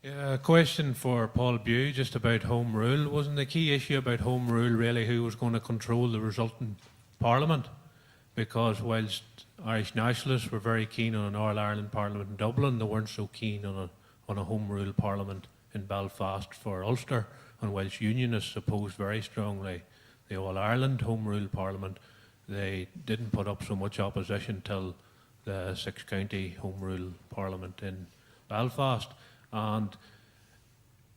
Yeah, a question for Paul Bew just about Home Rule. Wasn't the key issue about Home Rule really who was going to control the resultant Parliament? Because whilst Irish nationalists were very keen on an All-Ireland Parliament in Dublin, they weren't so keen on a Home Rule Parliament in Belfast for Ulster, and whilst Unionists opposed very strongly the All-Ireland Home Rule Parliament, they didn't put up so much opposition till the six-county Home Rule Parliament in Belfast. And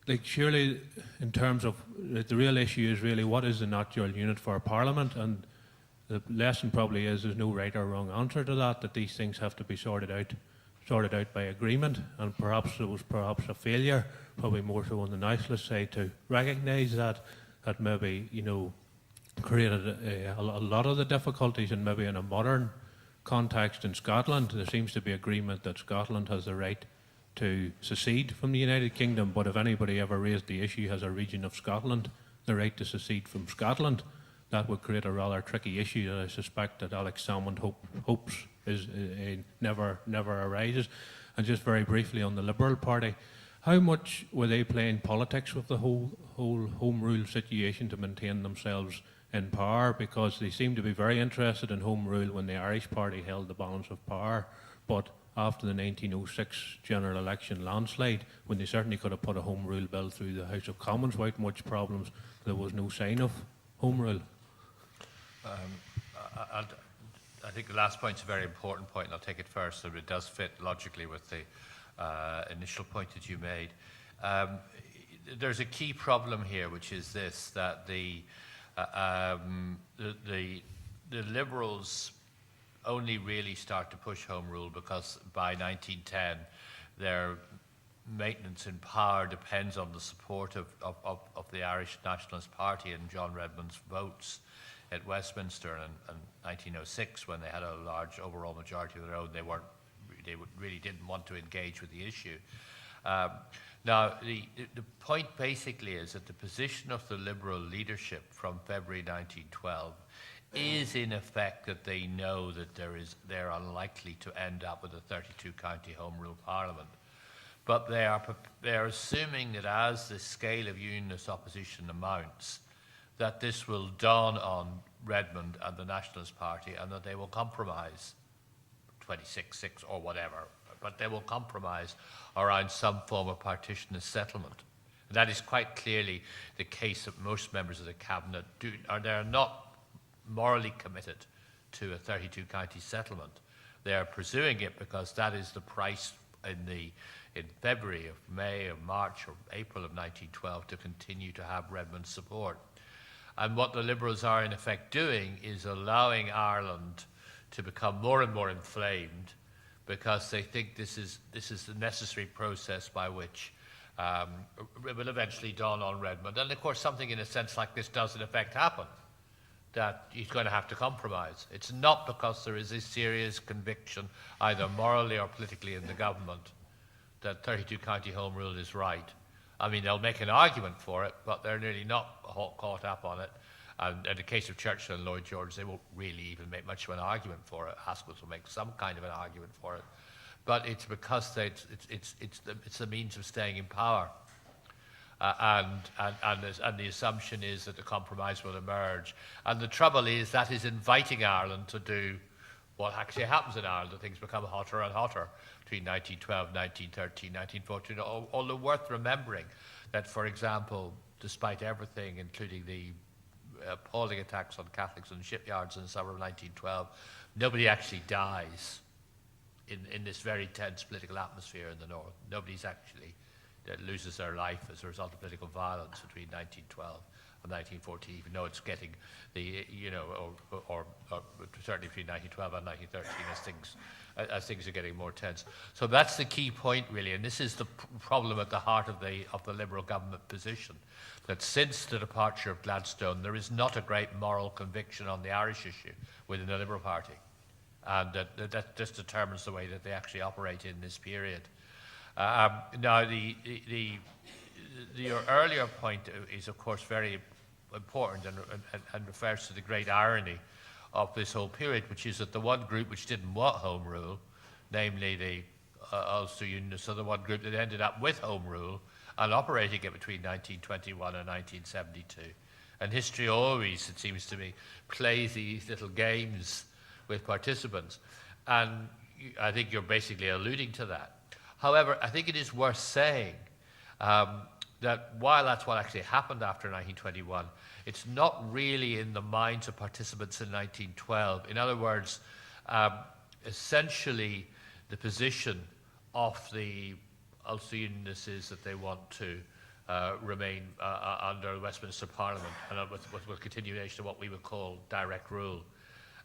like, surely in terms of the real issue is really what is the natural unit for a Parliament, and the lesson probably is there's no right or wrong answer to that, that these things have to be sorted out by agreement, and perhaps there was a failure, probably more so on the nationalist side, to recognise that maybe, you know, created a lot of the difficulties, and maybe in a modern context in Scotland there seems to be agreement that Scotland has the right to secede from the United Kingdom, but if anybody ever raised the issue, has a region of Scotland the right to secede from Scotland, that would create a rather tricky issue that I suspect that Alex Salmond hopes never arises. And just very briefly on the Liberal Party, how much were they playing politics with the whole Home Rule situation to maintain themselves in power? Because they seemed to be very interested in Home Rule when the Irish Party held the balance of power, but after the 1906 general election landslide, when they certainly could have put a Home Rule bill through the House of Commons without much problems, there was no sign of Home Rule. I think the last point is a very important point, and I'll take it first, and it does fit logically with the initial point that you made. There's a key problem here, which is this, that the Liberals only really start to push Home Rule because by 1910 their maintenance in power depends on the support of the Irish Nationalist Party and John Redmond's votes at Westminster. And in 1906, when they had a large overall majority of their own, they really didn't want to engage with the issue. Now, the point basically is that the position of the Liberal leadership from February 1912 is in effect that they know that they're unlikely to end up with a 32-county Home Rule Parliament. But they're assuming that as the scale of Unionist opposition amounts, that this will dawn on Redmond and the Nationalist Party, and that they will compromise 26-6 or whatever, but they will compromise around some form of partitionist settlement. And that is quite clearly the case that most members of the Cabinet they're not morally committed to a 32-county settlement. They are pursuing it because that is the price in February, of May, of March, or April of 1912 to continue to have Redmond's support. And what the Liberals are in effect doing is allowing Ireland to become more and more inflamed, because they think this is the necessary process by which it will eventually dawn on Redmond. And of course, something in a sense like this does in effect happen, that he's going to have to compromise. It's not because there is a serious conviction, either morally or politically in the government, that 32-county Home Rule is right. I mean, they'll make an argument for it, but they're nearly not caught up on it. And in the case of Churchill and Lloyd George, they won't really even make much of an argument for it. Asquith will make some kind of an argument for it. But it's because it's the means of staying in power. And the assumption is that the compromise will emerge. And the trouble is that is inviting Ireland to do what actually happens in Ireland, that things become hotter and hotter between 1912, 1913, 1914. Although worth remembering that, for example, despite everything, including the appalling attacks on Catholics in shipyards in the summer of 1912, nobody actually dies in this very tense political atmosphere in the north. Nobody's actually that loses their life as a result of political violence between 1912 and 1914, even though it's getting or certainly between 1912 and 1913 as things are getting more tense. So that's the key point, really, and this is the problem at the heart of the Liberal government position, that since the departure of Gladstone, there is not a great moral conviction on the Irish issue within the Liberal Party, and that just determines the way that they actually operate in this period. Now, your earlier point is, of course, very important and refers to the great irony of this whole period, which is that the one group which didn't want Home Rule, namely the Ulster Unionists are the one group that ended up with Home Rule and operating it between 1921 and 1972. And history always, it seems to me, plays these little games with participants. And I think you're basically alluding to that. However, I think it is worth saying that while that's what actually happened after 1921, it's not really in the minds of participants in 1912. In other words, essentially the position of the Ulster Unionists is that they want to remain under the Westminster Parliament and with continuation of what we would call direct rule.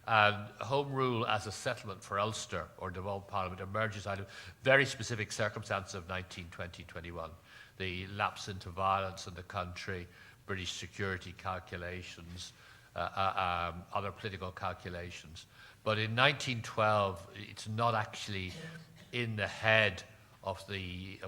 And Home Rule as a settlement for Ulster or devolved Parliament emerges out of very specific circumstances of 1920-21. The lapse into violence in the country, British security calculations, other political calculations. But in 1912, it's not actually in the head of the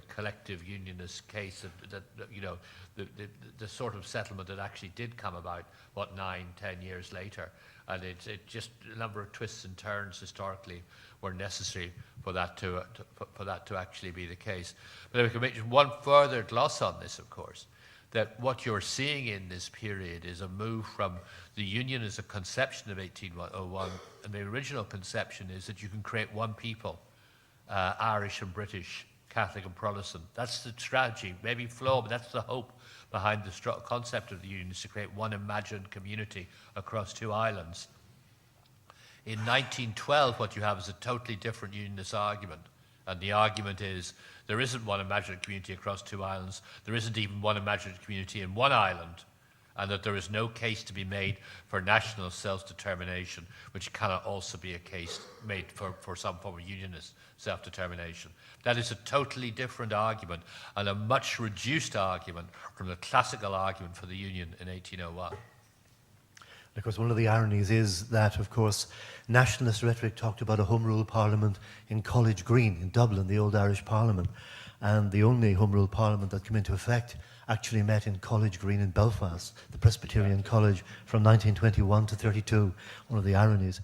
collective unionist case that you know the sort of settlement that actually did come about 9-10 years later, and it just a number of twists and turns historically were necessary for that to actually be the case. But if we can make one further gloss on this, of course, that what you're seeing in this period is a move from the Union as a conception of 1801, and the original conception is that you can create one people, Irish and British, Catholic and Protestant. That's the strategy, maybe flawed, but that's the hope behind the concept of the Union, is to create one imagined community across two islands. In 1912, what you have is a totally different unionist argument. And the argument is there isn't one imagined community across two islands, there isn't even one imagined community in one island, and that there is no case to be made for national self-determination, which cannot also be a case made for some form of unionist self-determination. That is a totally different argument and a much reduced argument from the classical argument for the Union in 1801. Of course, one of the ironies is that, of course, nationalist rhetoric talked about a Home Rule Parliament in College Green in Dublin, the old Irish Parliament, and the only Home Rule Parliament that came into effect actually met in College Green in Belfast, the Presbyterian College, from 1921 to 32, one of the ironies.